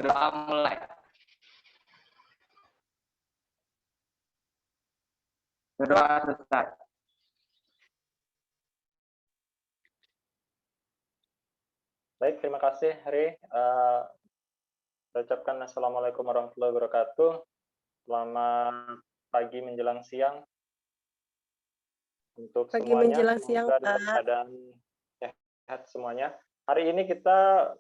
Berdoa mulai. Berdoa selesai. Baik, terima kasih, Hari. Ucapkan Assalamualaikum warahmatullahi wabarakatuh. Selamat pagi menjelang siang untuk Pagi semuanya. menjelang siang, Semoga dalam Pak. keadaan sehat semuanya. Hari ini kita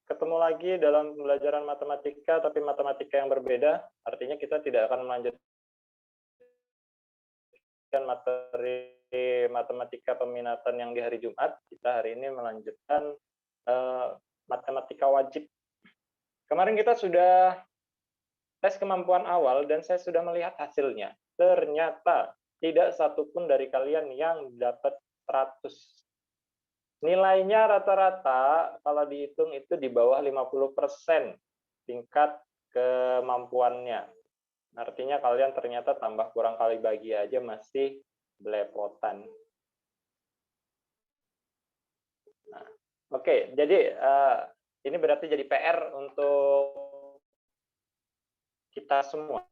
ketemu lagi dalam pembelajaran matematika, tapi matematika yang berbeda. Artinya kita tidak akan melanjutkan materi matematika peminatan yang di hari Jumat. Kita hari ini melanjutkan matematika wajib. Kemarin kita sudah tes kemampuan awal dan saya sudah melihat hasilnya. Ternyata tidak satupun dari kalian yang dapat 100. Nilainya rata-rata kalau dihitung itu di bawah 50% tingkat kemampuannya. Artinya kalian ternyata tambah kurang kali bagi aja masih belepotan. Nah, oke, jadi ini berarti jadi PR untuk kita semua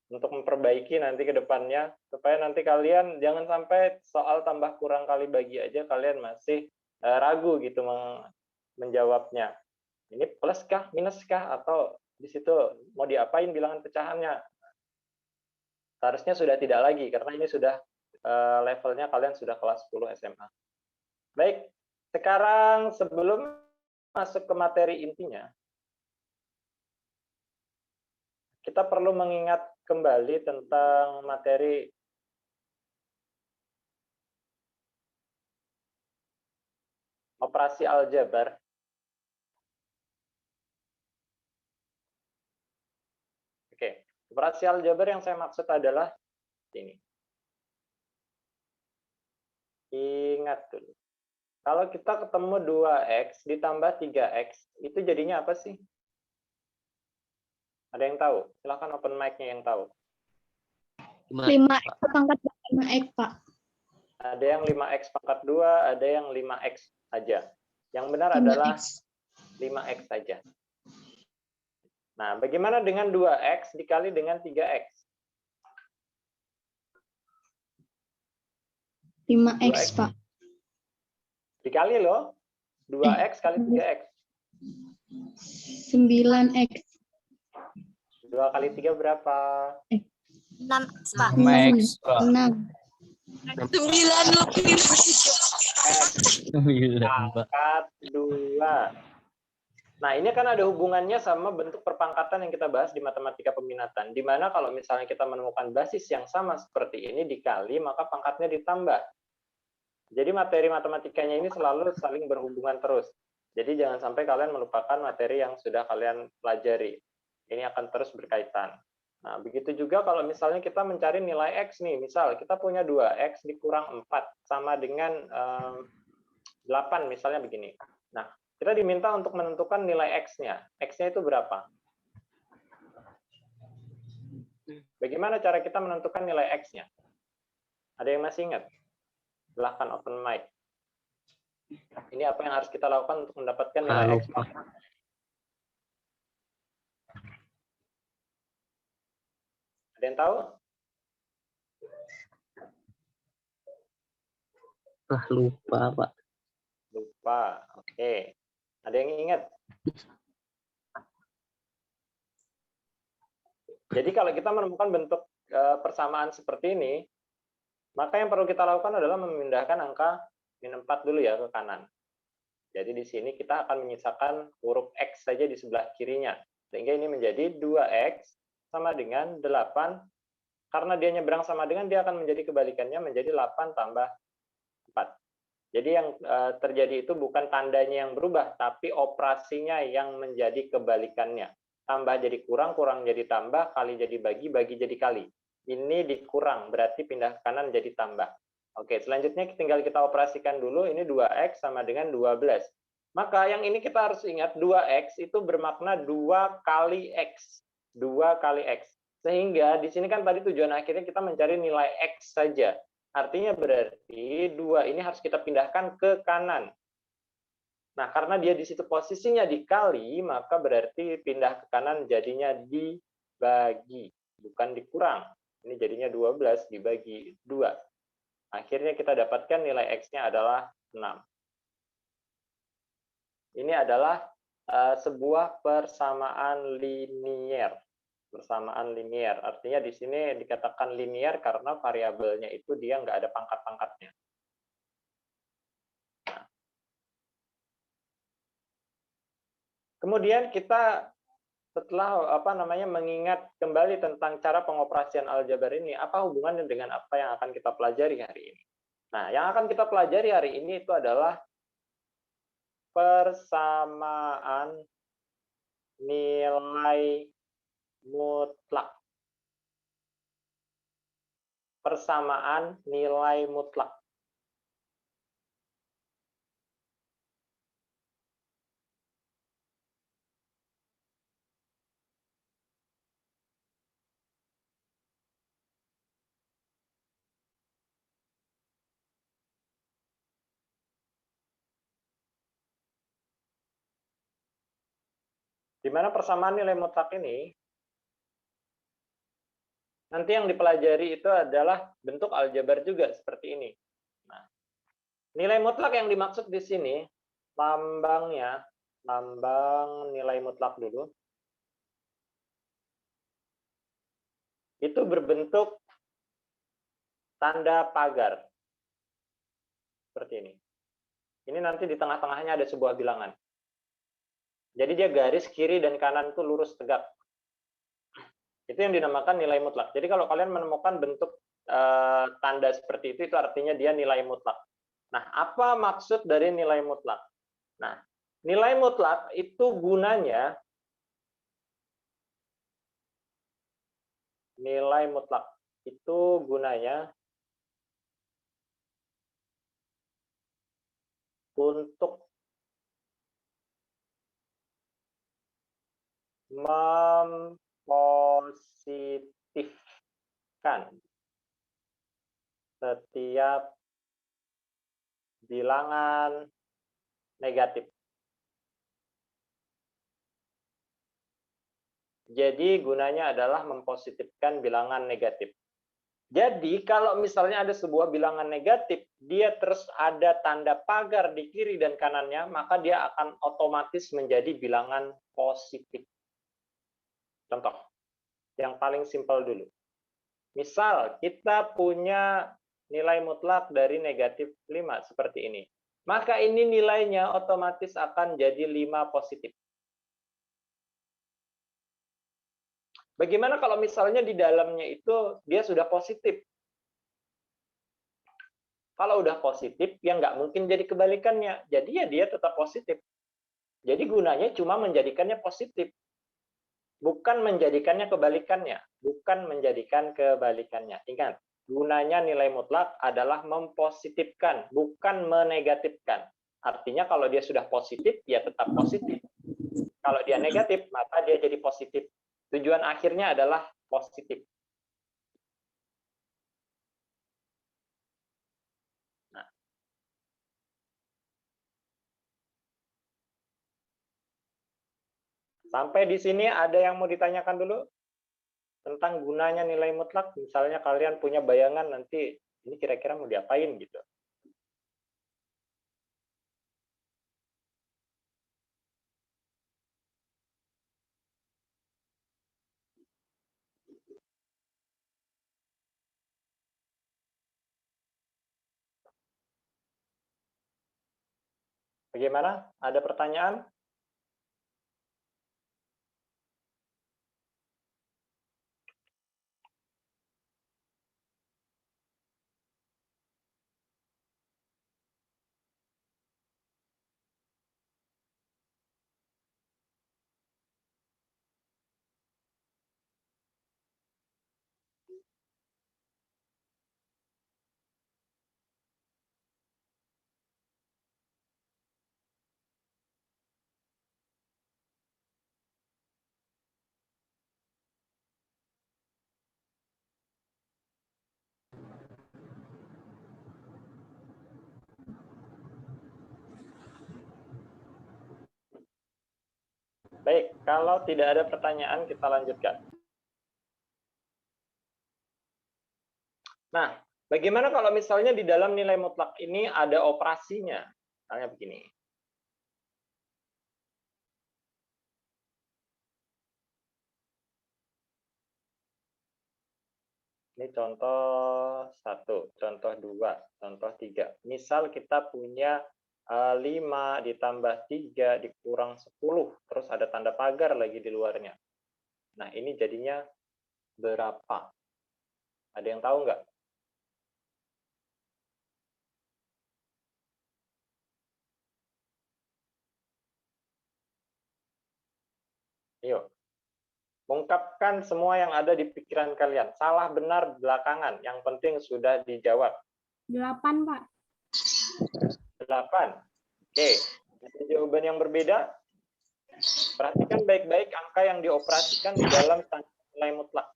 untuk memperbaiki nanti ke depannya supaya nanti kalian jangan sampai soal tambah kurang kali bagi aja kalian masih ragu gitu menjawabnya. Ini plus kah, minus kah, atau di situ mau diapain bilangan pecahannya? Seharusnya sudah tidak lagi karena ini sudah levelnya kalian sudah kelas 10 SMA. Baik, sekarang sebelum masuk ke materi intinya, kita perlu mengingat kembali tentang materi operasi aljabar. Oke, operasi aljabar yang saya maksud adalah ini. Ingat dulu. Kalau kita ketemu 2x ditambah 3x, itu jadinya apa sih? Ada yang tahu? Silakan open mic-nya yang tahu. 5x pangkat 5x, Pak. Ada yang 5x pangkat 2, ada yang 5x saja. Yang benar 5x. adalah 5x saja. Nah, bagaimana dengan 2x dikali dengan 3x? 5x, 2x. Pak. Dikali loh. 2x kali 3x. 9x. 2 kali 3 berapa? 6, Pak. 6. 9 lebih. Pangkat 2. Nah, ini kan ada hubungannya sama bentuk perpangkatan yang kita bahas di matematika peminatan. Di mana kalau misalnya kita menemukan basis yang sama seperti ini dikali, maka pangkatnya ditambah. Jadi materi matematikanya ini selalu saling berhubungan terus. Jadi jangan sampai kalian melupakan materi yang sudah kalian pelajari. Ini akan terus berkaitan. Nah, begitu juga kalau misalnya kita mencari nilai X nih. Misal kita punya 2X dikurang 4 sama dengan 8 misalnya begini. Nah, kita diminta untuk menentukan nilai X-nya. X-nya itu berapa? Bagaimana cara kita menentukan nilai X-nya? Ada yang masih ingat? Silahkan open mic. Ini apa yang harus kita lakukan untuk mendapatkan nilai X? Ada yang tahu? Lupa, Pak. Lupa. Oke. Ada yang ingat? Jadi kalau kita menemukan bentuk persamaan seperti ini, maka yang perlu kita lakukan adalah memindahkan angka min 4 dulu ya ke kanan. Jadi di sini kita akan menyisakan huruf X saja di sebelah kirinya. Sehingga ini menjadi 2X sama dengan 8. Karena dia nyebrang sama dengan, dia akan menjadi kebalikannya menjadi 8 tambah 4. Jadi yang terjadi itu bukan tandanya yang berubah, tapi operasinya yang menjadi kebalikannya. Tambah jadi kurang, kurang jadi tambah, kali jadi bagi, bagi jadi kali. Ini dikurang, berarti pindah ke kanan jadi tambah. Oke, selanjutnya tinggal kita operasikan dulu. Ini 2X sama dengan 12. Maka yang ini kita harus ingat, 2X itu bermakna 2 kali X. 2 kali X. Sehingga di sini kan tadi tujuan akhirnya kita mencari nilai X saja. Artinya berarti 2 ini harus kita pindahkan ke kanan. Nah, karena dia di situ posisinya dikali, maka berarti pindah ke kanan jadinya dibagi, bukan dikurang. Ini jadinya 12 dibagi 2. Akhirnya kita dapatkan nilai X-nya adalah 6. Ini adalah sebuah persamaan linier. Persamaan linier. Artinya di sini dikatakan linier karena variabelnya itu dia nggak ada pangkat-pangkatnya. Kemudian kita setelah mengingat kembali tentang cara pengoperasian aljabar ini, apa hubungannya dengan apa yang akan kita pelajari hari ini? Nah, yang akan kita pelajari hari ini itu adalah persamaan nilai mutlak. Persamaan nilai mutlak. Di mana persamaan nilai mutlak ini nanti yang dipelajari itu adalah bentuk aljabar juga seperti ini. Nah, nilai mutlak yang dimaksud di sini lambangnya, lambang nilai mutlak dulu, itu berbentuk tanda pagar seperti ini. Ini nanti di tengah-tengahnya ada sebuah bilangan. Jadi dia garis kiri dan kanan itu lurus tegak. Itu yang dinamakan nilai mutlak. Jadi kalau kalian menemukan bentuk tanda seperti itu artinya dia nilai mutlak. Nah, apa maksud dari nilai mutlak? Nah, nilai mutlak itu gunanya untuk mempositifkan setiap bilangan negatif. Jadi gunanya adalah mempositifkan bilangan negatif. Jadi kalau misalnya ada sebuah bilangan negatif, dia terus ada tanda pagar di kiri dan kanannya, maka dia akan otomatis menjadi bilangan positif. Contoh, yang paling simpel dulu. Misal kita punya nilai mutlak dari negatif 5 seperti ini. Maka ini nilainya otomatis akan jadi 5 positif. Bagaimana kalau misalnya di dalamnya itu dia sudah positif? Kalau udah positif, ya nggak mungkin jadi kebalikannya. Jadi ya dia tetap positif. Jadi gunanya cuma menjadikannya positif. Bukan menjadikannya kebalikannya. Bukan menjadikan kebalikannya. Ingat, gunanya nilai mutlak adalah mempositifkan, bukan menegatifkan. Artinya kalau dia sudah positif, ya tetap positif. Kalau dia negatif, maka dia jadi positif. Tujuan akhirnya adalah positif. Nah. Sampai di sini ada yang mau ditanyakan dulu? Tentang gunanya nilai mutlak, misalnya kalian punya bayangan nanti, ini kira-kira mau diapain gitu. Bagaimana? Ada pertanyaan? Baik, kalau tidak ada pertanyaan kita lanjutkan. Nah, bagaimana kalau misalnya di dalam nilai mutlak ini ada operasinya? Misalnya begini. Ini contoh 1, contoh 2, contoh 3. Misal kita punya 5 ditambah 3 dikurang 10, terus ada tanda pagar lagi di luarnya. Nah, ini jadinya berapa? Ada yang tahu nggak? Yuk. Ungkapkan semua yang ada di pikiran kalian. Salah benar belakangan. Yang penting sudah dijawab. 8, Pak. 8. Oke. Ada jawaban yang berbeda? Perhatikan baik-baik angka yang dioperasikan di dalam tanda nilai mutlak.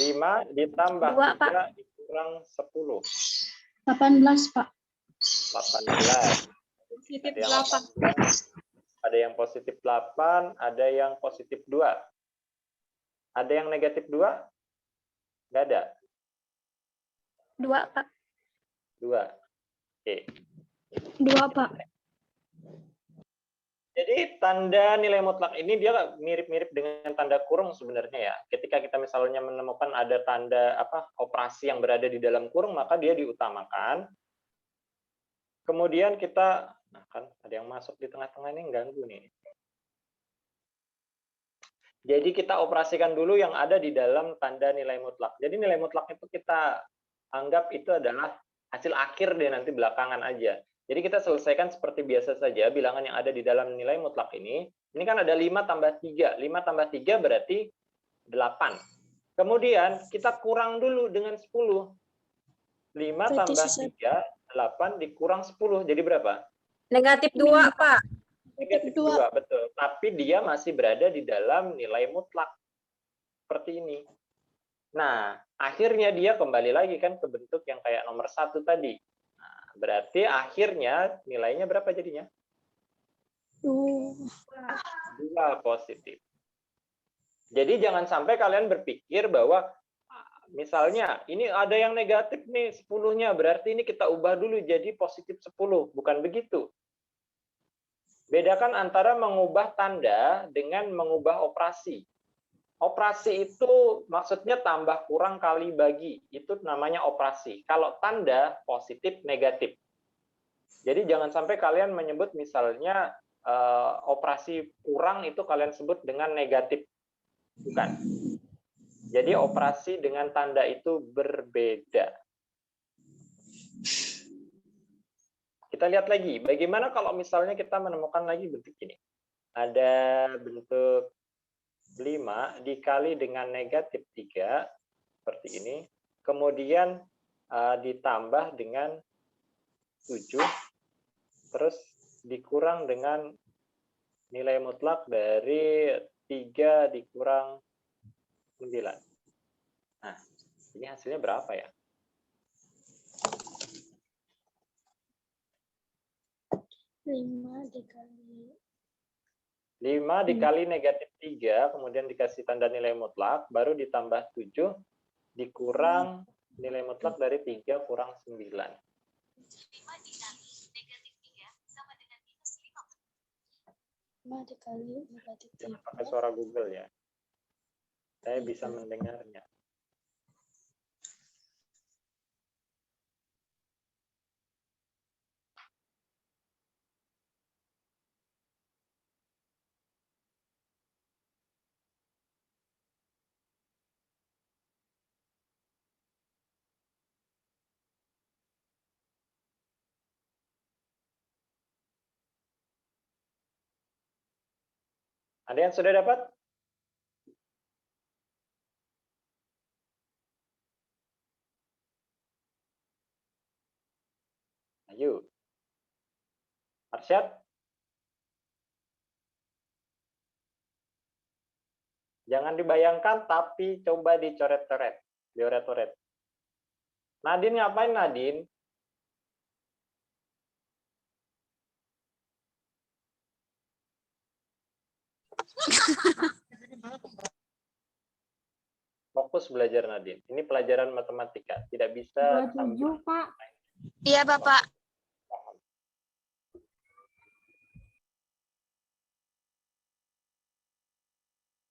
5 ditambah 2, Pak. 3 dikurang 10. 18, Pak. 18. Positif Ada yang 8. Ada yang positif 8, ada yang positif 2. Ada yang negatif 2? Nggak ada. 2, Pak. 2. Oke. 2, Pak. Jadi tanda nilai mutlak ini dia mirip-mirip dengan tanda kurung sebenarnya ya. Ketika kita misalnya menemukan ada tanda operasi yang berada di dalam kurung, maka dia diutamakan. Kemudian kita, nah kan ada yang masuk di tengah-tengah ini ganggu nih. Jadi kita operasikan dulu yang ada di dalam tanda nilai mutlak. Jadi nilai mutlak itu kita anggap itu adalah hasil akhir deh nanti belakangan aja. Jadi kita selesaikan seperti biasa saja bilangan yang ada di dalam nilai mutlak ini. Ini kan ada 5 tambah 3. 5 tambah 3 berarti 8. Kemudian kita kurang dulu dengan 10. 5 tambah 3, 8 dikurang 10. Jadi berapa? Negatif 2, Pak. Negatif 2, betul. Tapi dia masih berada di dalam nilai mutlak. Seperti ini. Nah, akhirnya dia kembali lagi kan ke bentuk yang kayak nomor 1 tadi. Nah, berarti akhirnya nilainya berapa jadinya? 2 positif. Jadi jangan sampai kalian berpikir bahwa misalnya ini ada yang negatif nih 10-nya, berarti ini kita ubah dulu jadi positif 10. Bukan begitu. Bedakan antara mengubah tanda dengan mengubah operasi. Operasi itu maksudnya tambah kurang kali bagi. Itu namanya operasi. Kalau tanda positif negatif. Jadi jangan sampai kalian menyebut misalnya operasi kurang itu kalian sebut dengan negatif. Bukan. Jadi operasi dengan tanda itu berbeda. Kita lihat lagi, bagaimana kalau misalnya kita menemukan lagi bentuk ini. Ada bentuk 5 dikali dengan negatif 3, seperti ini. Kemudian ditambah dengan 7, terus dikurang dengan nilai mutlak dari 3 dikurang 9. Nah, ini hasilnya berapa ya? 5 dikali 5 dikali negatif 3, kemudian dikasih tanda nilai mutlak, baru ditambah 7, dikurang nilai mutlak dari 3 kurang 9. 5 dikali negatif 3 sama dengan minus 5. 5 dikali negatif 3. Jangan pakai suara Google ya. Saya bisa mendengarnya. Ada yang sudah dapat? Ayo. Arsyad? Jangan dibayangkan, tapi coba dicoret-coret. Dioret-oret. Nadine ngapain, Nadine? Fokus belajar Nadine. Ini pelajaran matematika, tidak bisa 27, Pak. Iya, Bapak.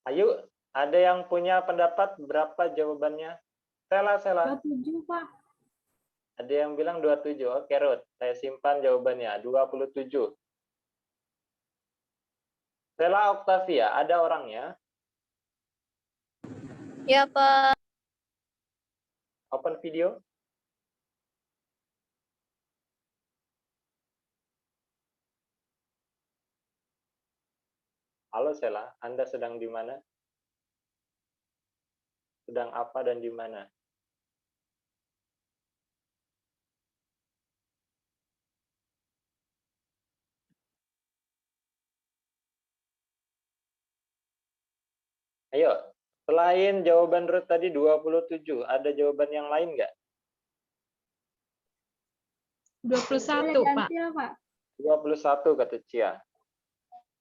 Ayo, ada yang punya pendapat berapa jawabannya? Sela. 27, Pak. Ada yang bilang 27. Oke, Ruth. Saya simpan jawabannya. 27. Sela Octavia, ada orangnya? Iya, Pak. Open video. Halo Sela, Anda sedang di mana? Sedang apa dan di mana? Ayo, selain jawaban Ruth tadi 27, ada jawaban yang lain nggak? 21, Pak. Ganti ya, Pak. 21 kata Cia.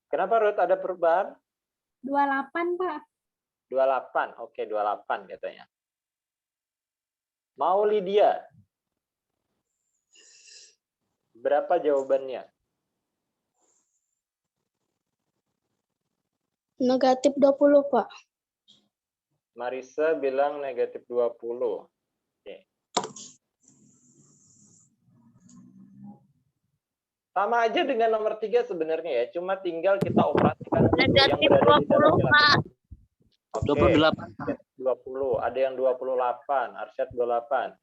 Kenapa Ruth ada perubahan? 28, Pak. 28, oke 28 katanya. Mau Lydia? Berapa jawabannya? Negatif 20, Pak. Marisa bilang negatif 20. Oke. Sama aja dengan nomor 3 sebenarnya ya, cuma tinggal kita operasikan dulu yang Negatif berada di dalam 20, nilai. Pak. Oke, 28. 20, ada yang 28, Arsyad 28.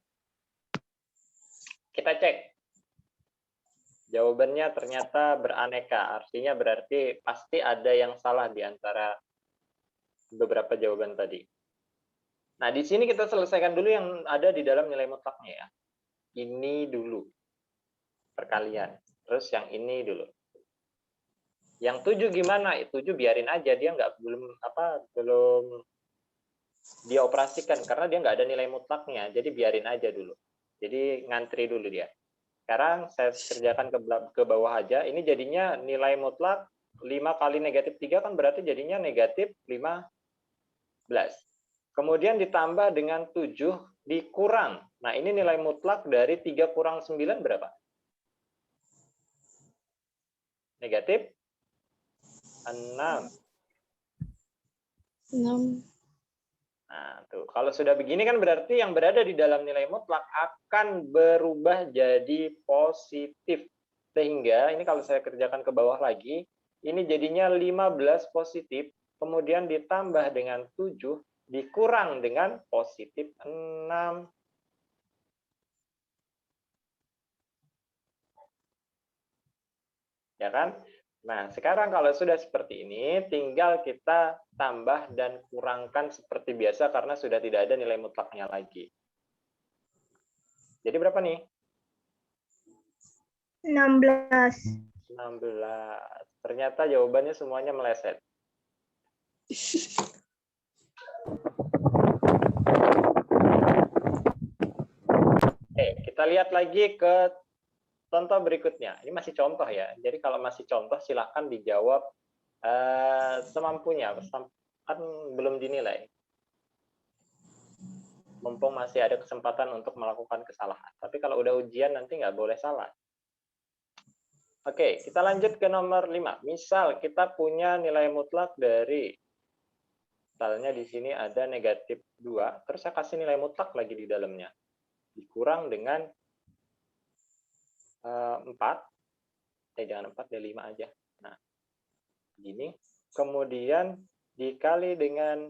Kita cek. Jawabannya ternyata beraneka, artinya berarti pasti ada yang salah di antara beberapa jawaban tadi. Nah, di sini kita selesaikan dulu yang ada di dalam nilai mutlaknya ya. Ini dulu perkalian. Terus yang ini dulu. Yang 7 gimana? 7 biarin aja, dia belum dioperasikan karena dia nggak ada nilai mutlaknya. Jadi biarin aja dulu. Jadi ngantri dulu dia. Sekarang saya kerjakan ke bawah aja. Ini jadinya nilai mutlak 5 kali negatif 3 kan berarti jadinya negatif 15. Kemudian ditambah dengan 7 dikurang. Nah, ini nilai mutlak dari 3 kurang 9 berapa? Negatif 6. 6. Nah, tuh. Kalau sudah begini kan berarti yang berada di dalam nilai mutlak akan berubah jadi positif. Sehingga ini kalau saya kerjakan ke bawah lagi, ini jadinya 15 positif, kemudian ditambah dengan 7, dikurang dengan positif 6. Ya kan? Nah, sekarang kalau sudah seperti ini, tinggal kita tambah dan kurangkan seperti biasa karena sudah tidak ada nilai mutlaknya lagi. Jadi berapa nih? 16. 16. Ternyata jawabannya semuanya meleset. Oke, kita lihat lagi ke contoh berikutnya. Ini masih contoh ya. Jadi kalau masih contoh silahkan dijawab semampunya. Kan belum dinilai. Mumpung masih ada kesempatan untuk melakukan kesalahan. Tapi kalau udah ujian nanti nggak boleh salah. Oke, kita lanjut ke nomor 5. Misal kita punya nilai mutlak dari, misalnya di sini ada negatif 2, terus saya kasih nilai mutlak lagi di dalamnya. Dikurang dengan 4, jangan 4, ya 5 aja. Nah, gini. Kemudian dikali dengan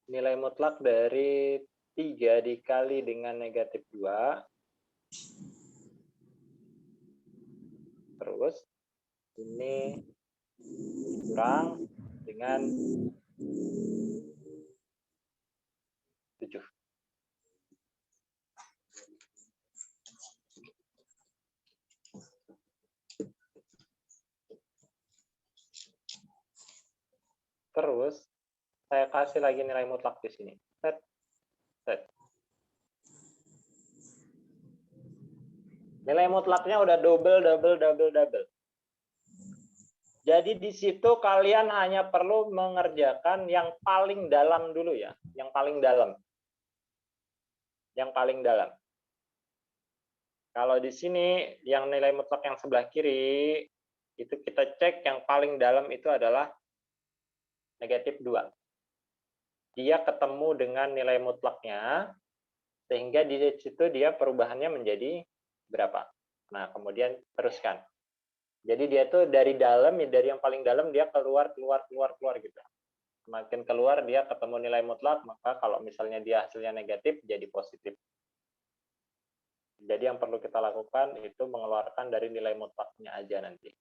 nilai mutlak dari 3 dikali dengan negatif 2. Terus ini kurang dengan 7. Terus saya kasih lagi nilai mutlak di sini. Set. Nilai mutlaknya udah double. Jadi di situ kalian hanya perlu mengerjakan yang paling dalam dulu ya, yang paling dalam. Yang paling dalam. Kalau di sini yang nilai mutlak yang sebelah kiri, itu kita cek yang paling dalam itu adalah negatif 2. Dia ketemu dengan nilai mutlaknya, sehingga di situ dia perubahannya menjadi berapa. Nah, kemudian teruskan. Jadi dia tuh dari dalam, dari yang paling dalam dia keluar gitu. Semakin keluar dia ketemu nilai mutlak, maka kalau misalnya dia hasilnya negatif jadi positif. Jadi yang perlu kita lakukan itu mengeluarkan dari nilai mutlaknya aja nanti.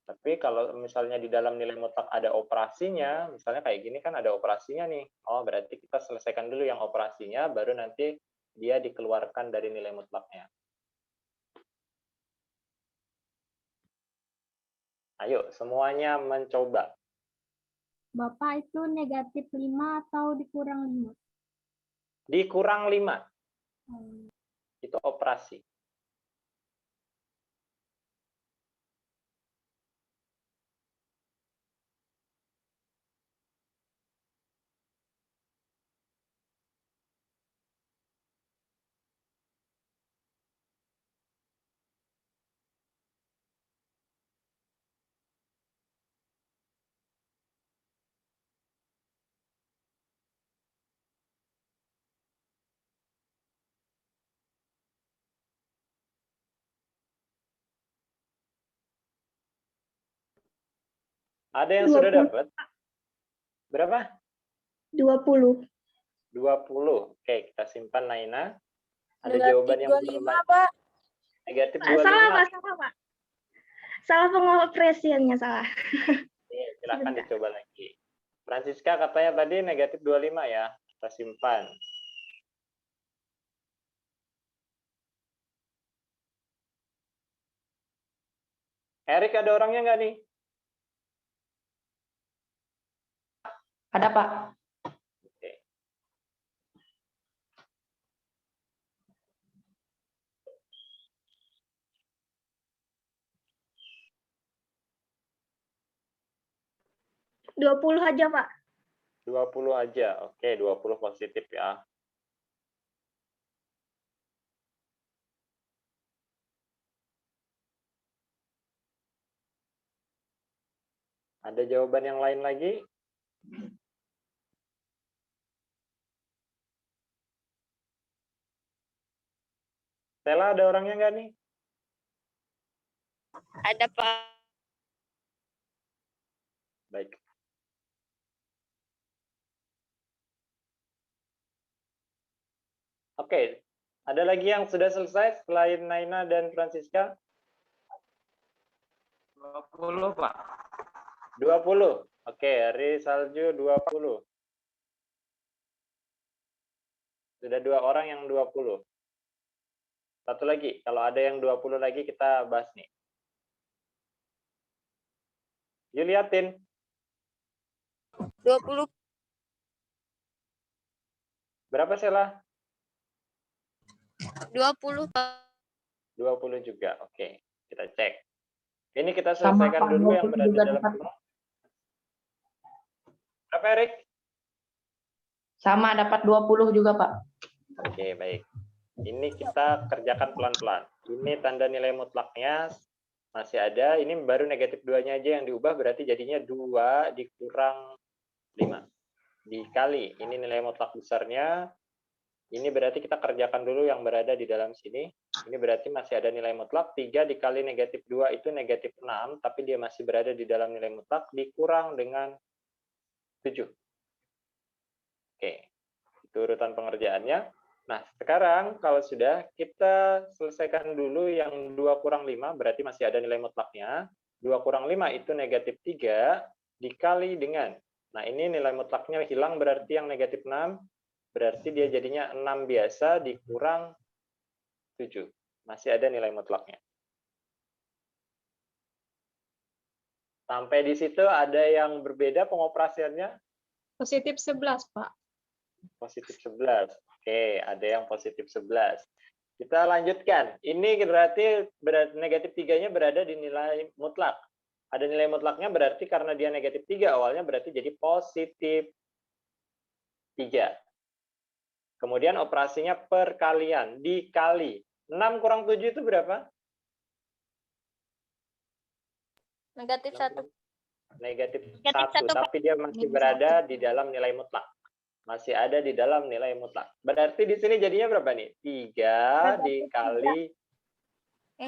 Tapi kalau misalnya di dalam nilai mutlak ada operasinya, misalnya kayak gini kan ada operasinya nih. Oh, berarti kita selesaikan dulu yang operasinya, baru nanti dia dikeluarkan dari nilai mutlaknya. Ayo, semuanya mencoba. Bapak itu negatif 5 atau dikurang 5? Dikurang 5. Itu operasi. Ada yang sudah dapat? Berapa? 20. 20. Oke, kita simpan Naina. Ada jawaban yang belum? Pak. Negatif 25. Salah, Pak. Salah pengoperasiannya, salah. Silahkan dicoba lagi. Francisca katanya tadi negatif 25 ya. Kita simpan. Erik ada orangnya nggak nih? Ada, Pak. Oke. Dua 20 aja, Pak. 20 aja. Oke, 20 positif ya. Ada jawaban yang lain lagi? Stella ada orangnya nggak nih? Ada Pak. Baik. Oke, ada lagi yang sudah selesai selain Naina dan Francisca? 20, Pak. 20. Oke, Ari Salju 20. Sudah 2 orang yang 20. Satu lagi, kalau ada yang 20 lagi kita bahas nih. Yuk liatin. 20. Berapa Sela? 20 Pak. 20 juga. Oke, kita cek. Ini kita Sama, selesaikan Pak, dulu yang 20 berada juga dalam dapat. blok. Berapa, Erik? Sama dapat 20 juga, Pak. Oke, baik. Ini kita kerjakan pelan-pelan. Ini tanda nilai mutlaknya masih ada. Ini baru negatif 2-nya aja yang diubah, berarti jadinya 2 dikurang 5. Dikali, ini nilai mutlak besarnya. Ini berarti kita kerjakan dulu yang berada di dalam sini. Ini berarti masih ada nilai mutlak. 3 dikali negatif 2 itu negatif 6, tapi dia masih berada di dalam nilai mutlak, dikurang dengan 7. Oke, itu urutan pengerjaannya. Nah, sekarang kalau sudah, kita selesaikan dulu yang 2 kurang 5, berarti masih ada nilai mutlaknya. 2 kurang 5 itu negatif 3, dikali dengan, nah ini nilai mutlaknya hilang, berarti yang negatif 6, berarti dia jadinya 6 biasa dikurang 7. Masih ada nilai mutlaknya. Sampai di situ ada yang berbeda pengoperasiannya? Positif 11, Pak. Positif 11. Oke, ada yang positif 11. Kita lanjutkan. Ini berarti negatif 3-nya berada di nilai mutlak. Ada nilai mutlaknya berarti karena dia negatif 3 awalnya berarti jadi positif 3. Kemudian operasinya perkalian, dikali. 6 kurang 7 itu berapa? Negatif 1. Negatif Negatif 1, 1, Pak. tapi dia masih Negatif berada di dalam nilai mutlak. Masih ada di dalam nilai mutlak. Berarti di sini jadinya berapa nih? 3 dikali 1.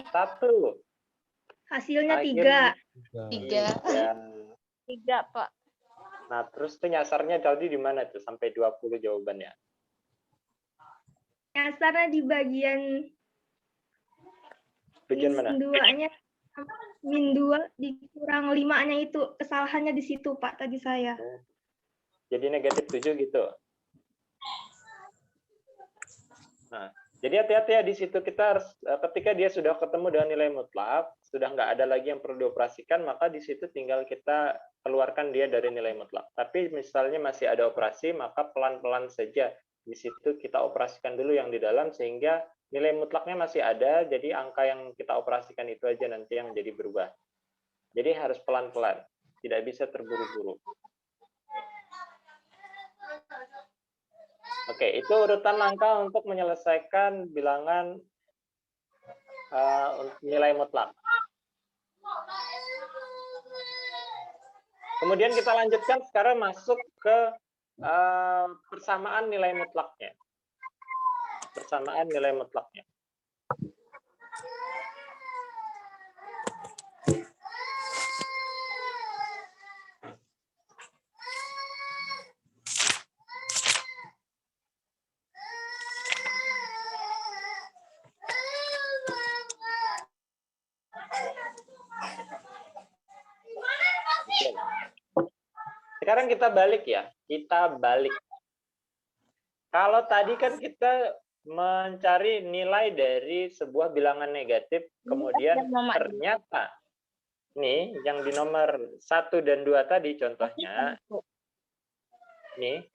Hasilnya Akhirnya 3. 3. 3, Pak. Nah, terus tuh nyasarnya tadi di mana tuh sampai 20 jawabannya? Nyasarnya di bagian Bagian mana? min 2 dikurang 5-nya itu. Kesalahannya di situ, Pak, tadi saya. Jadi negatif 7 gitu. Nah, jadi hati-hati ya di situ kita harus ketika dia sudah ketemu dengan nilai mutlak, sudah nggak ada lagi yang perlu dioperasikan, maka di situ tinggal kita keluarkan dia dari nilai mutlak. Tapi misalnya masih ada operasi, maka pelan-pelan saja di situ kita operasikan dulu yang di dalam sehingga nilai mutlaknya masih ada, jadi angka yang kita operasikan itu aja nanti yang jadi berubah. Jadi harus pelan-pelan, tidak bisa terburu-buru. Oke, itu urutan langkah untuk menyelesaikan bilangan nilai mutlak. Kemudian kita lanjutkan sekarang masuk ke persamaan nilai mutlaknya. Persamaan nilai mutlaknya. Sekarang kita balik ya, kita balik. Kalau tadi kan kita mencari nilai dari sebuah bilangan negatif, kemudian ternyata nih yang di nomor 1 dan 2 tadi contohnya, nih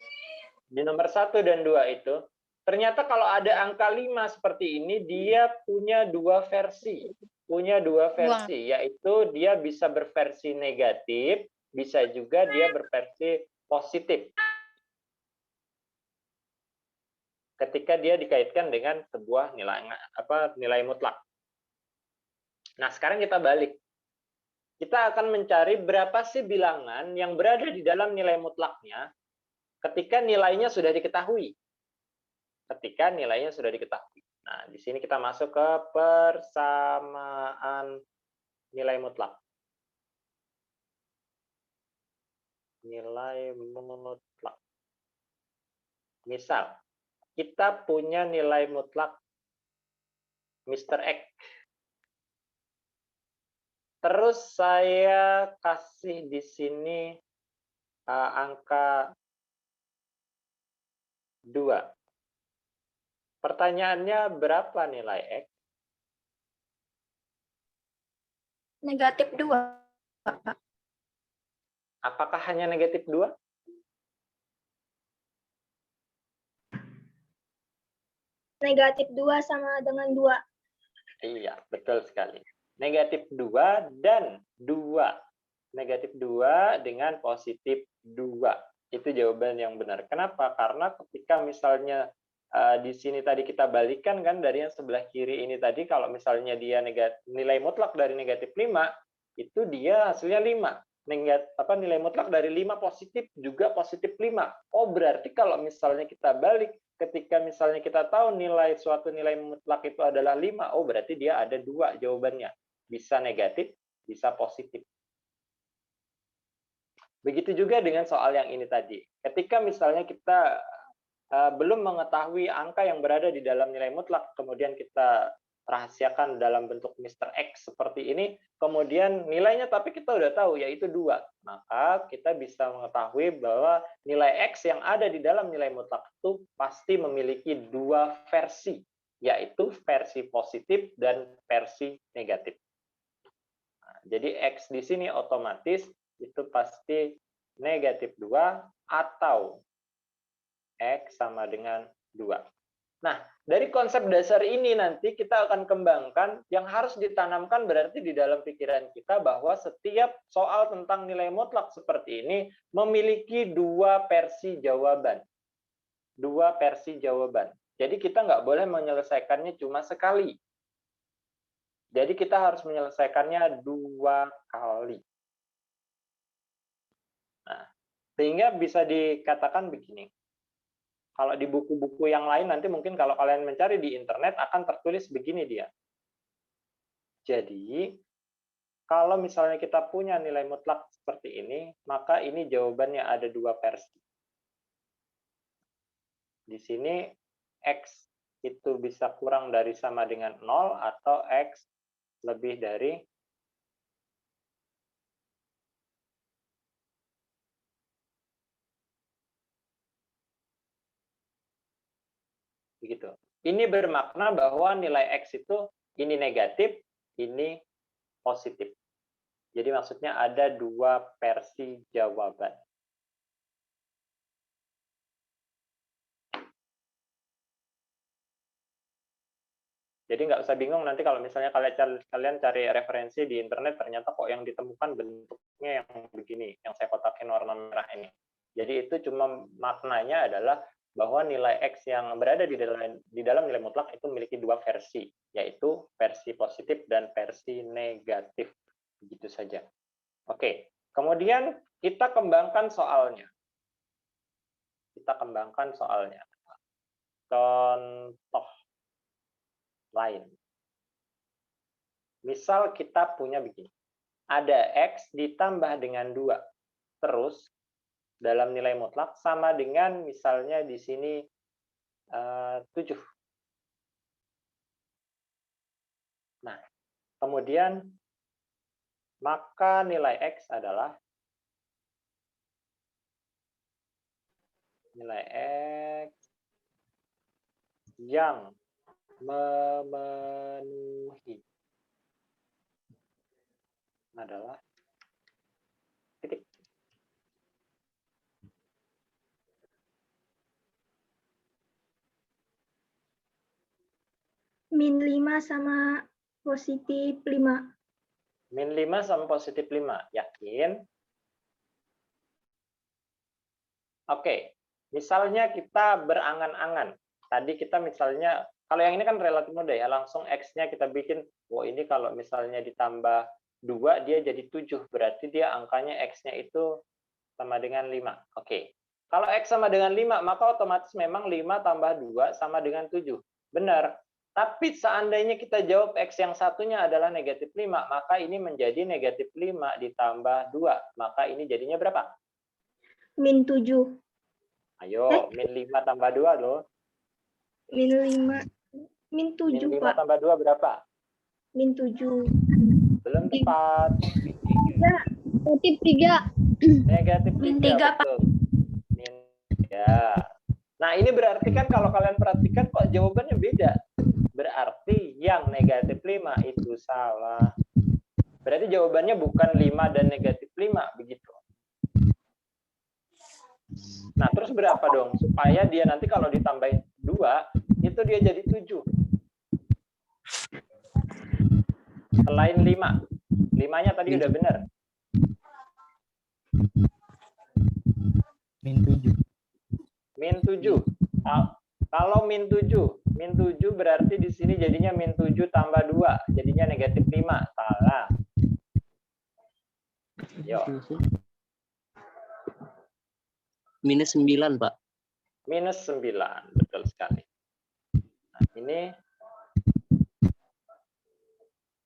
di nomor 1 dan 2 itu, ternyata kalau ada angka 5 seperti ini, dia punya dua versi. Yaitu dia bisa berversi negatif, bisa juga dia berversi positif. Ketika dia dikaitkan dengan sebuah nilai mutlak. Nah, sekarang kita balik. Kita akan mencari berapa sih bilangan yang berada di dalam nilai mutlaknya ketika nilainya sudah diketahui. Nah, di sini kita masuk ke persamaan nilai mutlak. Nilai mutlak. Misal, kita punya nilai mutlak Mr. X. Terus saya kasih di sini angka 2. Pertanyaannya berapa nilai X? Negatif 2, Pak. Apakah hanya negatif 2? Negatif 2 sama dengan 2. Iya, betul sekali. Negatif 2 dan 2. Negatif 2 dengan positif 2. Itu jawaban yang benar. Kenapa? Karena ketika misalnya di sini tadi kita balikan kan dari yang sebelah kiri ini tadi, kalau misalnya dia nilai mutlak dari negatif 5, itu dia hasilnya 5. Nilai mutlak dari 5 positif juga positif 5. Oh, berarti kalau misalnya kita balik, ketika misalnya kita tahu suatu nilai mutlak itu adalah 5, oh berarti dia ada 2 jawabannya. Bisa negatif, bisa positif. Begitu juga dengan soal yang ini tadi. Ketika misalnya kita belum mengetahui angka yang berada di dalam nilai mutlak, kemudian kita rahasiakan dalam bentuk Mr. X seperti ini, kemudian nilainya tapi kita udah tahu yaitu 2. Maka kita bisa mengetahui bahwa nilai X yang ada di dalam nilai mutlak itu pasti memiliki 2 versi, yaitu versi positif dan versi negatif. Nah, jadi X di sini otomatis itu pasti negatif 2 atau X sama dengan 2. Nah, dari konsep dasar ini nanti kita akan kembangkan yang harus ditanamkan berarti di dalam pikiran kita bahwa setiap soal tentang nilai mutlak seperti ini memiliki dua versi jawaban. Dua versi jawaban. Jadi kita nggak boleh menyelesaikannya cuma sekali. Jadi kita harus menyelesaikannya 2 kali. Nah, sehingga bisa dikatakan begini. Kalau di buku-buku yang lain nanti mungkin kalau kalian mencari di internet akan tertulis begini dia. Jadi, kalau misalnya kita punya nilai mutlak seperti ini, maka ini jawabannya ada 2 versi. Di sini X itu bisa kurang dari sama dengan 0 atau X lebih dari begitu. Ini bermakna bahwa nilai X itu ini negatif, ini positif. Jadi maksudnya ada 2 versi jawaban. Jadi nggak usah bingung nanti kalau misalnya kalian cari referensi di internet ternyata kok yang ditemukan bentuknya yang begini, yang saya kotakin warna merah ini. Jadi itu cuma maknanya adalah bahwa nilai X yang berada di dalam nilai mutlak itu memiliki 2 versi, yaitu versi positif dan versi negatif. Begitu saja. Oke, kemudian kita kembangkan soalnya. Contoh lain. Misal kita punya begini. Ada X ditambah dengan 2. Terus dalam nilai mutlak sama dengan misalnya di sini 7. Nah, kemudian maka nilai X adalah nilai X yang memenuhi adalah titik. Min 5 sama positif 5. Min 5 sama positif 5. Yakin? Oke. Misalnya kita berangan-angan. Tadi kita misalnya, kalau yang ini kan relatif mudah ya, langsung X-nya kita bikin, oh ini kalau misalnya ditambah 2, dia jadi 7. Berarti dia angkanya X-nya itu sama dengan 5. Oke. Kalau X sama dengan 5, maka otomatis memang 5 tambah 2 sama dengan 7. Benar. Tapi seandainya kita jawab X yang satunya adalah negatif 5, maka ini menjadi negatif 5 ditambah 2. Maka ini jadinya berapa? Min 7. Ayo, min 5 tambah 2 loh. Min 5. Min 7, Min 5 Pak. tambah 2 berapa? Min 7. Belum tepat. Negatif 3. Negatif 3. Min 3, Pak. Betul. Min 3. Nah, ini berarti kan kalau kalian perhatikan kok jawabannya beda. Berarti yang negatif 5 itu salah. Berarti jawabannya bukan 5 dan negatif 5, begitu. Nah, terus berapa dong? Supaya dia nanti kalau ditambahin 2, itu dia jadi 7. Selain 5. 5-nya tadi udah benar. Min 7. Min 7. Kalau min 7 berarti di sini jadinya min 7 tambah 2, jadinya negatif 5. Salah. Yo. Minus 9, Pak. Minus 9, betul sekali. Nah, ini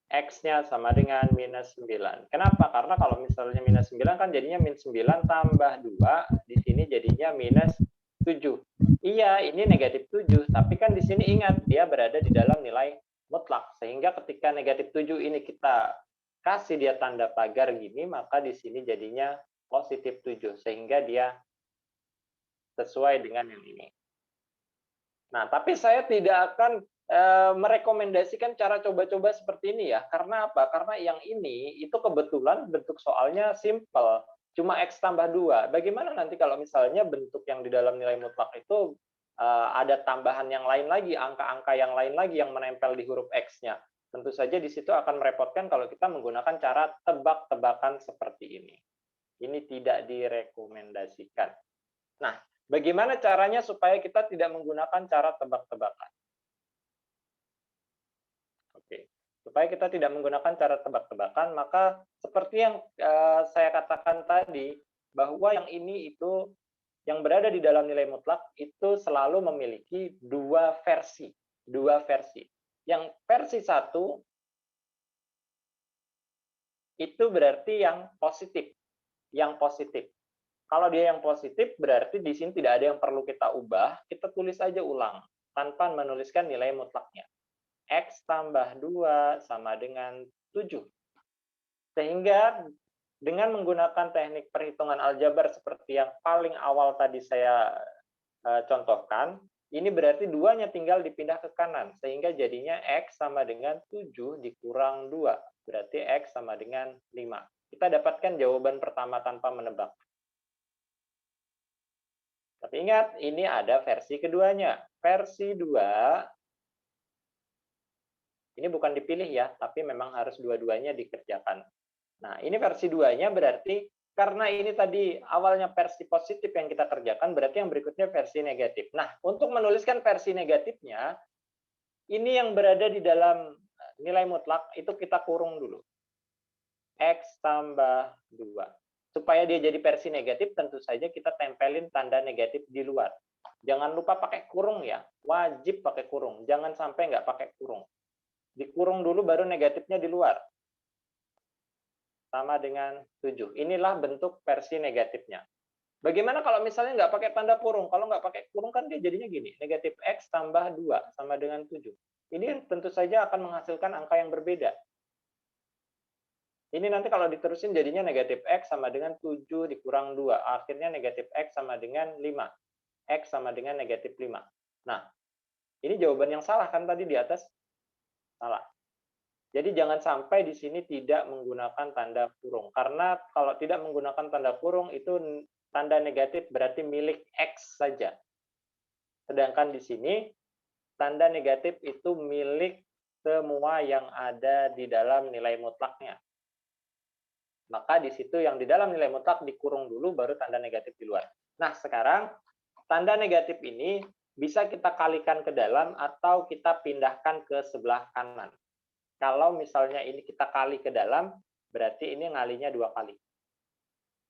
X-nya sama dengan minus 9. Kenapa? Karena kalau misalnya minus 9 kan jadinya min 9 tambah 2, di sini jadinya minus 7. Iya, ini negatif 7, tapi kan di sini ingat, dia berada di dalam nilai mutlak. Sehingga ketika negatif 7 ini kita kasih dia tanda pagar gini, maka di sini jadinya positif 7. Sehingga dia sesuai dengan yang ini. Nah, tapi saya tidak akan merekomendasikan cara coba-coba seperti ini ya. Karena apa? Karena yang ini itu kebetulan bentuk soalnya simple. Cuma X tambah 2. Bagaimana nanti kalau misalnya bentuk yang di dalam nilai mutlak itu ada tambahan yang lain lagi, angka-angka yang lain lagi yang menempel di huruf X-nya. Tentu saja di situ akan merepotkan kalau kita menggunakan cara tebak-tebakan seperti ini. Ini tidak direkomendasikan. Nah, bagaimana caranya supaya kita tidak menggunakan cara tebak-tebakan? Oke, supaya kita tidak menggunakan cara tebak-tebakan, maka seperti yang saya katakan tadi, bahwa yang ini itu yang berada di dalam nilai mutlak itu selalu memiliki dua versi. Yang versi 1 itu berarti yang positif. Kalau dia yang positif, berarti di sini tidak ada yang perlu kita ubah, kita tulis aja ulang, tanpa menuliskan nilai mutlaknya. X tambah 2 sama dengan 7. Sehingga dengan menggunakan teknik perhitungan aljabar seperti yang paling awal tadi saya contohkan, ini berarti 2-nya tinggal dipindah ke kanan, sehingga jadinya X sama dengan 7 dikurang 2. Berarti X sama dengan 5. Kita dapatkan jawaban pertama tanpa menebak. Tapi ingat, ini ada versi keduanya. Versi 2, ini bukan dipilih ya, tapi memang harus dua-duanya dikerjakan. Nah, ini versi 2-nya berarti karena ini tadi awalnya versi positif yang kita kerjakan, berarti yang berikutnya versi negatif. Nah, untuk menuliskan versi negatifnya, ini yang berada di dalam nilai mutlak, itu kita kurung dulu. X tambah 2. Supaya dia jadi versi negatif, tentu saja kita tempelin tanda negatif di luar. Jangan lupa pakai kurung ya, wajib pakai kurung. Jangan sampai nggak pakai kurung. Dikurung dulu baru negatifnya di luar. Sama dengan 7. Inilah bentuk versi negatifnya. Bagaimana kalau misalnya nggak pakai tanda kurung? Kalau nggak pakai kurung kan dia jadinya gini, negatif X tambah 2 sama dengan 7. Ini tentu saja akan menghasilkan angka yang berbeda. Ini nanti kalau diterusin jadinya negatif X sama dengan 7 dikurang 2. Akhirnya negatif X sama dengan 5. X sama dengan negatif 5. Nah, ini jawaban yang salah kan tadi di atas? Salah. Jadi jangan sampai di sini tidak menggunakan tanda kurung. Karena kalau tidak menggunakan tanda kurung, itu tanda negatif berarti milik X saja. Sedangkan di sini, tanda negatif itu milik semua yang ada di dalam nilai mutlaknya. Maka di situ yang di dalam nilai mutlak dikurung dulu, baru tanda negatif di luar. Nah, sekarang tanda negatif ini bisa kita kalikan ke dalam atau kita pindahkan ke sebelah kanan. Kalau misalnya ini kita kali ke dalam, berarti ini ngalinya 2 kali.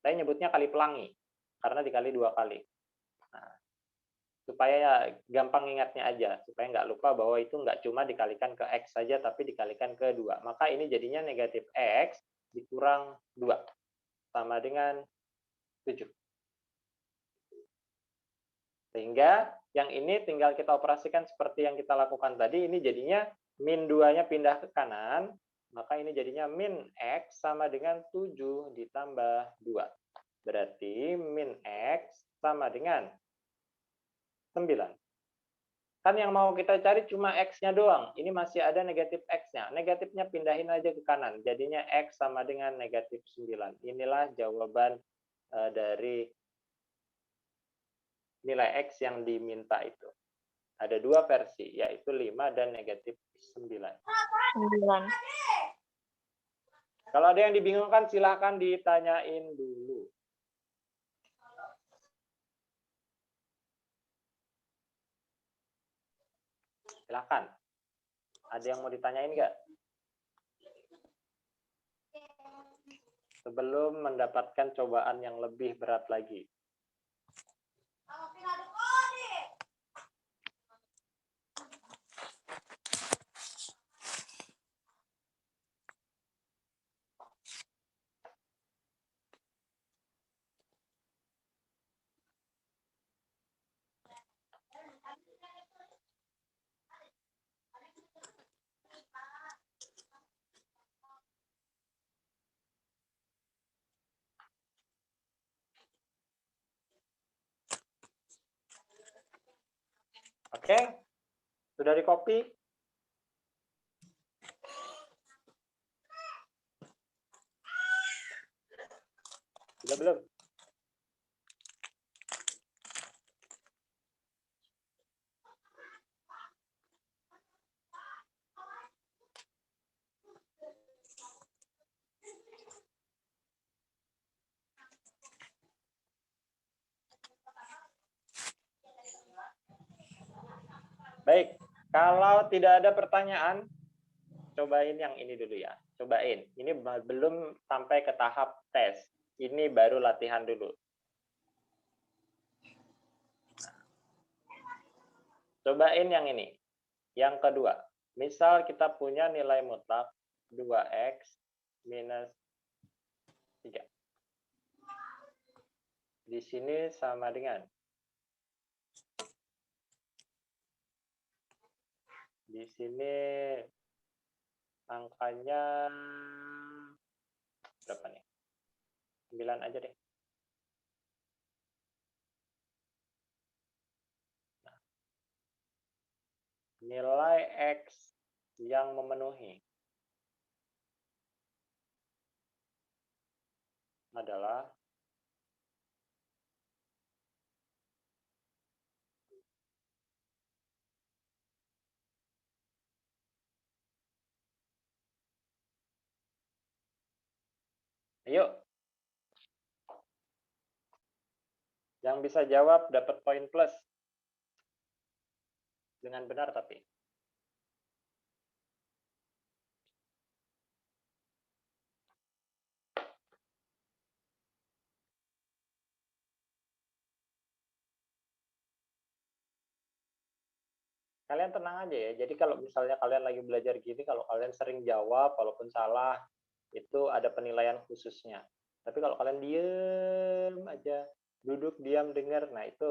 Saya nyebutnya kali pelangi, karena dikali 2 kali. Nah, supaya gampang ingatnya aja, supaya nggak lupa bahwa itu nggak cuma dikalikan ke X saja, tapi dikalikan ke 2. Maka ini jadinya negatif X dikurang 2, sama dengan 7. Sehingga yang ini tinggal kita operasikan seperti yang kita lakukan tadi, ini jadinya min 2-nya pindah ke kanan, maka ini jadinya min X sama dengan 7 ditambah 2. Berarti min X sama dengan 9. Kan yang mau kita cari cuma X-nya doang. Ini masih ada negatif X-nya. Negatifnya pindahin aja ke kanan. Jadinya X sama dengan negatif 9. Inilah jawaban dari nilai X yang diminta itu. Ada 2 versi, yaitu 5 dan negatif 9. Kalau ada yang dibingungkan, silahkan ditanyain dulu. Silahkan. Ada yang mau ditanyain nggak? Sebelum mendapatkan cobaan yang lebih berat lagi. Oke, sudah di copy? Sudah belum? Baik, kalau tidak ada pertanyaan, cobain yang ini dulu ya. Cobain. Ini belum sampai ke tahap tes. Ini baru latihan dulu. Cobain yang ini. Yang kedua, misal kita punya nilai mutlak 2x minus 3. Di sini sama dengan di sini angkanya berapa nih? 9 aja deh. Nah, nilai X yang memenuhi adalah ayo. Yang bisa jawab dapat poin plus. Dengan benar tapi. Kalian tenang aja ya. Jadi kalau misalnya kalian lagi belajar gini, kalau kalian sering jawab, walaupun salah, itu ada penilaian khususnya. Tapi kalau kalian diem aja, duduk diam dengar, nah itu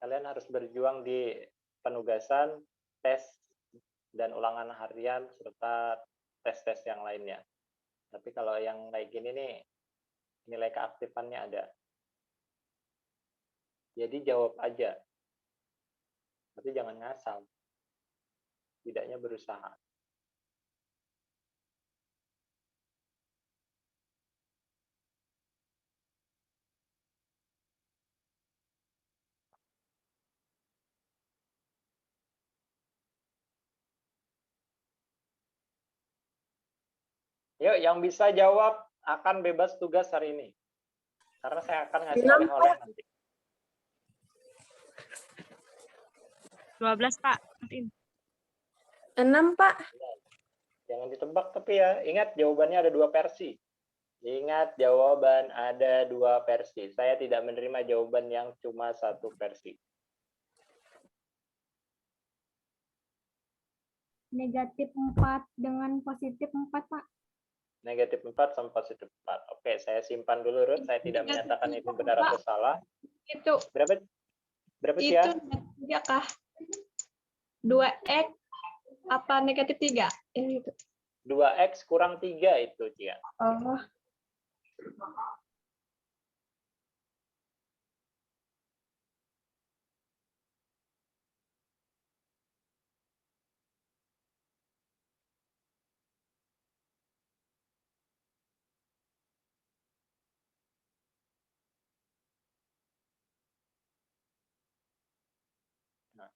kalian harus berjuang di penugasan, tes, dan ulangan harian, serta tes-tes yang lainnya. Tapi kalau yang kayak gini nih, nilai keaktifannya ada. Jadi jawab aja. Tapi jangan ngasal. Tidaknya berusaha. Yuk, yang bisa jawab akan bebas tugas hari ini. Karena saya akan ngasih oleh-oleh nanti. 12, Pak. 6, Pak. Jangan ditebak tapi ya. Ingat jawabannya ada 2 versi. Ingat jawaban ada 2 versi. Saya tidak menerima jawaban yang cuma 1 versi. Negatif 4 dengan positif 4, Pak. Negatif 4 sama positif 4. Oke, saya simpan dulu, Ruth. Saya tidak menyatakan itu benar atau salah. Itu Berapa sih ya? negatif 3 kah? 2x apa negatif 3? Ini itu. 2x kurang 3 itu, Cia. Oh. Nah,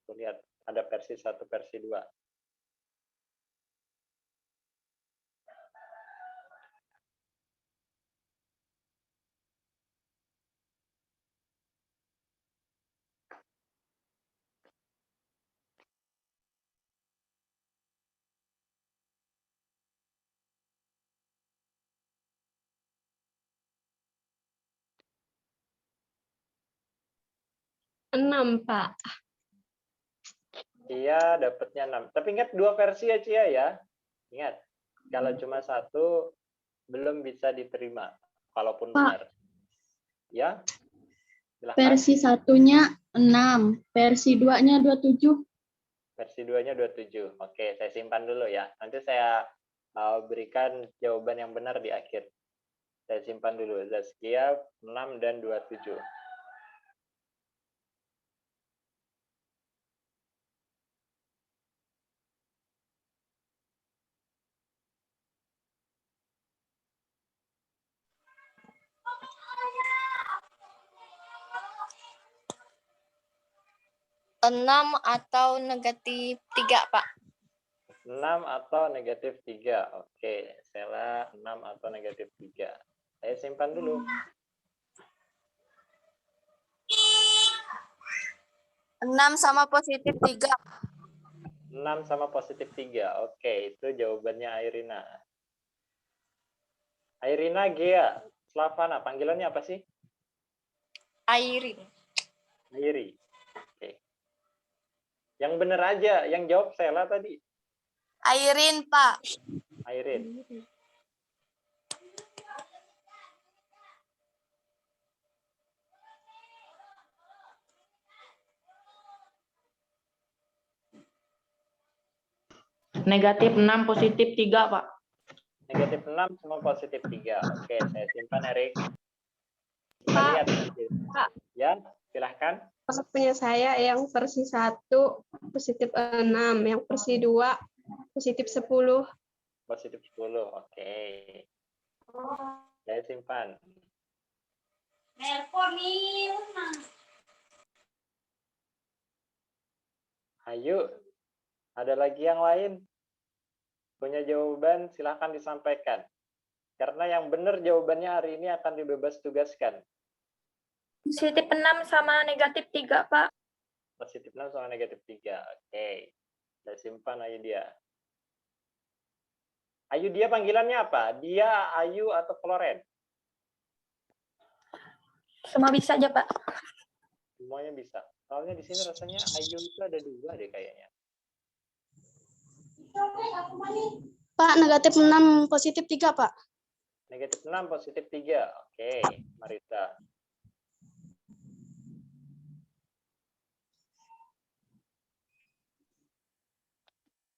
tuh lihat. Ada versi 1, versi 2. Enam, Pak. Cia dapatnya 6. Tapi ingat 2 versi ya, Cia ya. Ingat, kalau cuma 1 belum bisa diterima kalaupun Pak. benar. Ya. Silahkan. Versi 1-nya 6, versi 2-nya 27. Versi 2-nya 27. Oke, saya simpan dulu ya. Nanti saya berikan jawaban yang benar di akhir. Saya simpan dulu. Zaskia 6 dan 27. Enam atau negatif 3, Pak. 6 atau negatif 3. Oke, Sela 6 atau negatif 3. Saya simpan dulu. 6 sama positif 3. 6 sama positif 3. Oke, itu jawabannya Airina. Airina, Gea, Slavana, panggilannya apa sih? Airin. Airi. Oke. Yang benar aja, yang jawab Sela tadi. Airin, Pak. Airin. Negatif 6 positif 3, Pak. Negatif 6 sama positif 3. Oke, saya simpan, Erik. Kita Pak. lihat nanti. Pak. Ya, silahkan. Punya saya yang versi 1 positif 6, yang versi 2 positif 10. Positif 10. Oke. Saya simpan. Ayo, ada lagi yang lain? Punya jawaban, silahkan disampaikan. Karena yang benar jawabannya hari ini akan dibebas tugaskan. Positif 6 sama negatif 3, Pak. Positif 6 sama negatif 3. Oke. Saya simpan Ayu dia. Ayu dia panggilannya apa? Dia, Ayu, atau Floren? Semua bisa aja, Pak. Semuanya bisa. Soalnya di sini rasanya Ayu itu ada 2 deh kayaknya. Pak, negatif 6 positif 3, Pak. Negatif 6 positif 3. Oke, Marita.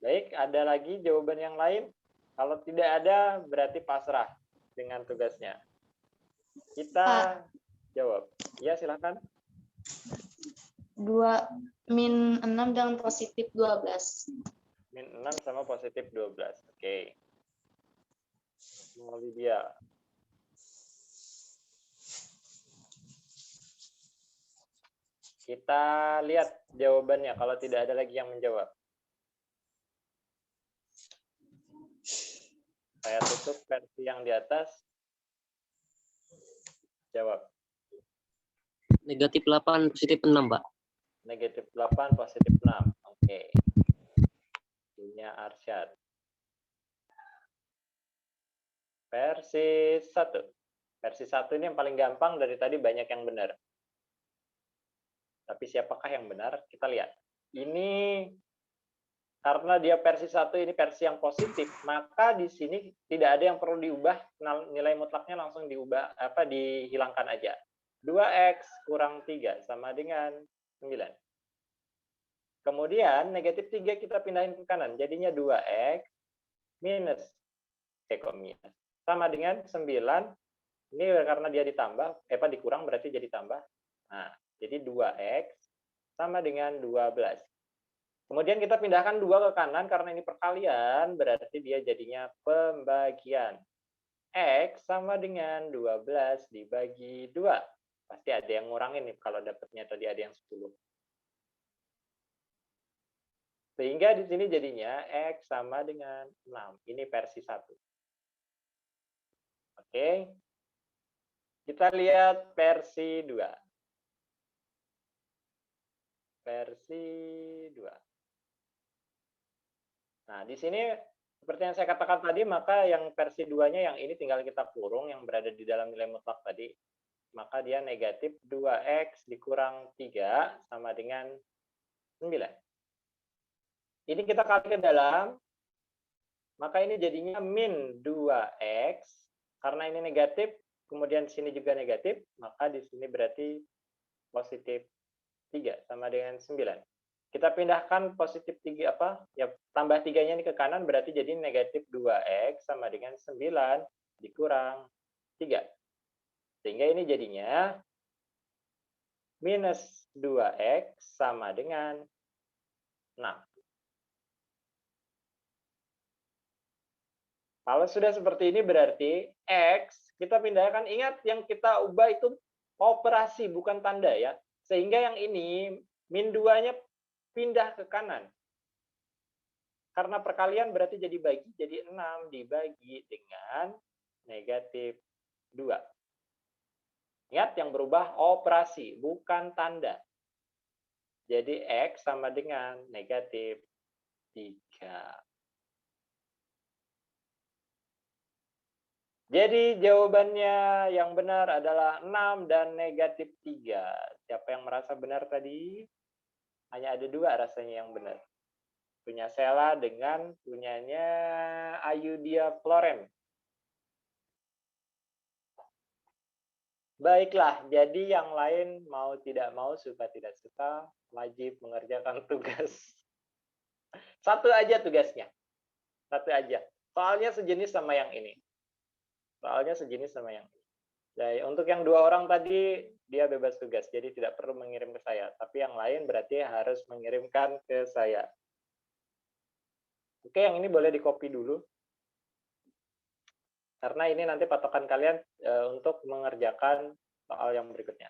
Baik, ada lagi jawaban yang lain? Kalau tidak ada, berarti pasrah dengan tugasnya. Kita jawab. Ya, silakan. 2-6 dengan positif 12. Min 6 sama positif 12. Oke. Lydia. Kita lihat jawabannya kalau tidak ada lagi yang menjawab. Saya tutup versi yang di atas. Jawab. Negatif 8 positif 6, Pak. Negatif 8 positif 6. Oke. Punya Arsyad. Versi 1. Versi 1 ini yang paling gampang, dari tadi banyak yang benar. Tapi siapakah yang benar? Kita lihat. Ini karena dia versi 1 ini versi yang positif, maka di sini tidak ada yang perlu diubah, nilai mutlaknya langsung dihilangkan aja. 2x kurang 3 sama dengan 9. Kemudian negatif 3 kita pindahin ke kanan, jadinya 2x minus minus sama dengan 9. Ini karena dia ditambah, dikurang berarti jadi tambah. Nah, jadi 2x sama dengan 12. Kemudian kita pindahkan 2 ke kanan karena ini perkalian, berarti dia jadinya pembagian. X sama dengan 12 dibagi 2. Pasti ada yang ngurangin nih kalau dapatnya tadi ada yang 10. Sehingga di sini jadinya X sama dengan 6. Ini versi 1. Oke. Kita lihat versi 2. Versi 2. Nah, di sini seperti yang saya katakan tadi, maka yang versi 2-nya yang ini tinggal kita kurung, yang berada di dalam nilai mutlak tadi. Maka dia negatif 2x dikurang 3 sama dengan 9. Ini kita kali ke dalam, maka ini jadinya min 2x, karena ini negatif, kemudian sini juga negatif, maka di sini berarti positif 3 sama dengan 9. Kita pindahkan positif 3 tambah 3-nya ini ke kanan, berarti jadi negatif 2x sama dengan 9 dikurang 3. Sehingga ini jadinya minus 2x sama dengan 6. Kalau sudah seperti ini berarti X kita pindahkan, ingat yang kita ubah itu operasi bukan tanda ya. Sehingga yang ini min 2-nya pindah ke kanan. Karena perkalian berarti jadi bagi, jadi 6 dibagi dengan negatif 2. Ingat yang berubah operasi bukan tanda. Jadi X sama dengan negatif 3. Jadi jawabannya yang benar adalah 6 dan negatif 3. Siapa yang merasa benar tadi? Hanya ada 2 rasanya yang benar. Punya Sela dengan punyanya Ayudia Floren. Baiklah, jadi yang lain mau tidak mau, suka tidak suka, wajib mengerjakan tugas. Satu aja tugasnya. Satu aja. Soalnya sejenis sama yang ini. Jadi untuk yang 2 orang tadi, dia bebas tugas, jadi tidak perlu mengirim ke saya. Tapi yang lain berarti harus mengirimkan ke saya. Oke, yang ini boleh di-copy dulu. Karena ini nanti patokan kalian untuk mengerjakan soal yang berikutnya.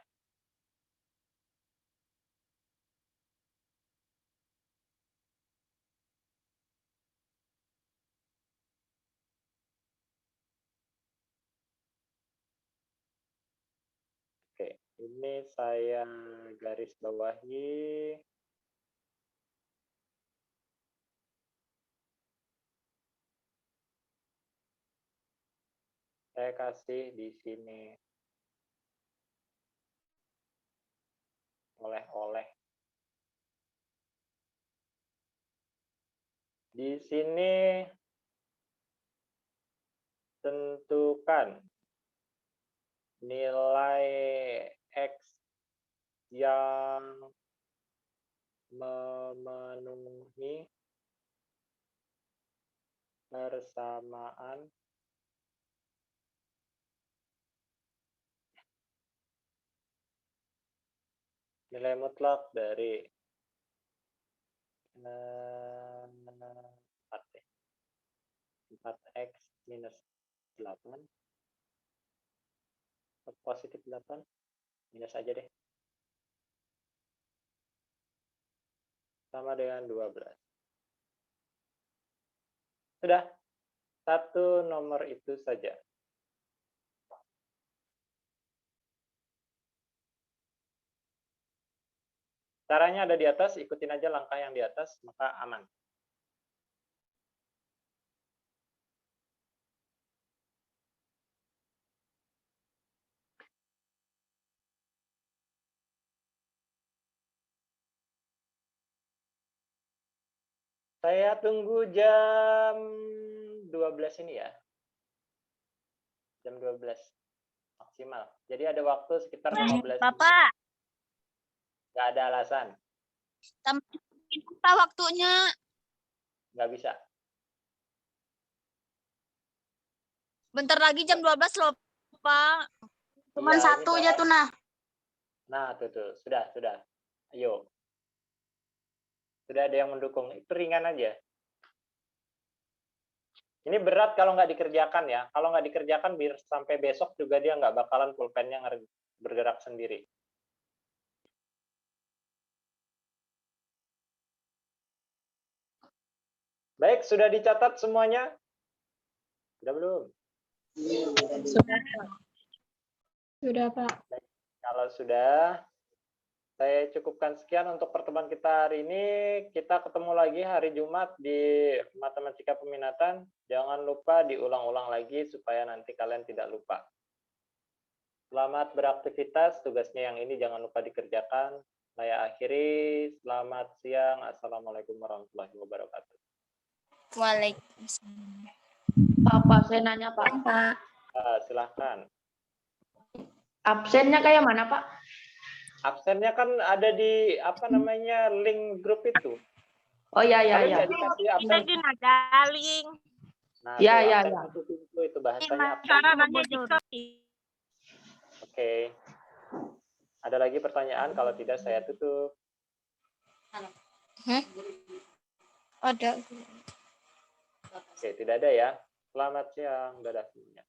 Oke, ini saya garis bawahi. Saya kasih di sini oleh-oleh. Di sini tentukan nilai X yang memenuhi persamaan nilai mutlak dari 4x minus 8 positif 8 minus aja deh sama dengan 12. Sudah, satu nomor itu saja. Caranya ada di atas, ikutin aja langkah yang di atas, maka aman. Saya tunggu jam 12 ini ya. Jam 12 maksimal. Jadi ada waktu sekitar 15 menit. Bapak, Nggak ada alasan. tambahin apa waktunya? Nggak bisa. Bentar lagi jam 12 loh, Pak. Cuman Iya, satu ini aja tuh, nah. Nah, tuh. Sudah. Ayo. Sudah ada yang mendukung. Itu ringan aja. Ini berat kalau nggak dikerjakan ya. Kalau nggak dikerjakan, biar sampai besok juga dia nggak bakalan pulpennya bergerak sendiri. Baik, sudah dicatat semuanya? Sudah belum? Sudah, Pak. Kalau sudah, saya cukupkan sekian untuk pertemuan kita hari ini. Kita ketemu lagi hari Jumat di Matematika Peminatan. Jangan lupa diulang-ulang lagi supaya nanti kalian tidak lupa. Selamat beraktivitas, tugasnya yang ini jangan lupa dikerjakan. Saya akhiri, selamat siang. Assalamualaikum warahmatullahi wabarakatuh. Waalaikumsalam. Pak, saya nanya, Pak. Silahkan. Absennya kayak mana, Pak? Absennya kan ada di link grup itu. Oh iya. Kalian nggak dikasih absen. Nah, Iya. satu pintu itu bahasanya absen. Oke. Ada lagi pertanyaan? Kalau tidak saya tutup. Ada. Oke, tidak ada ya. Selamat siang. Dadah semuanya.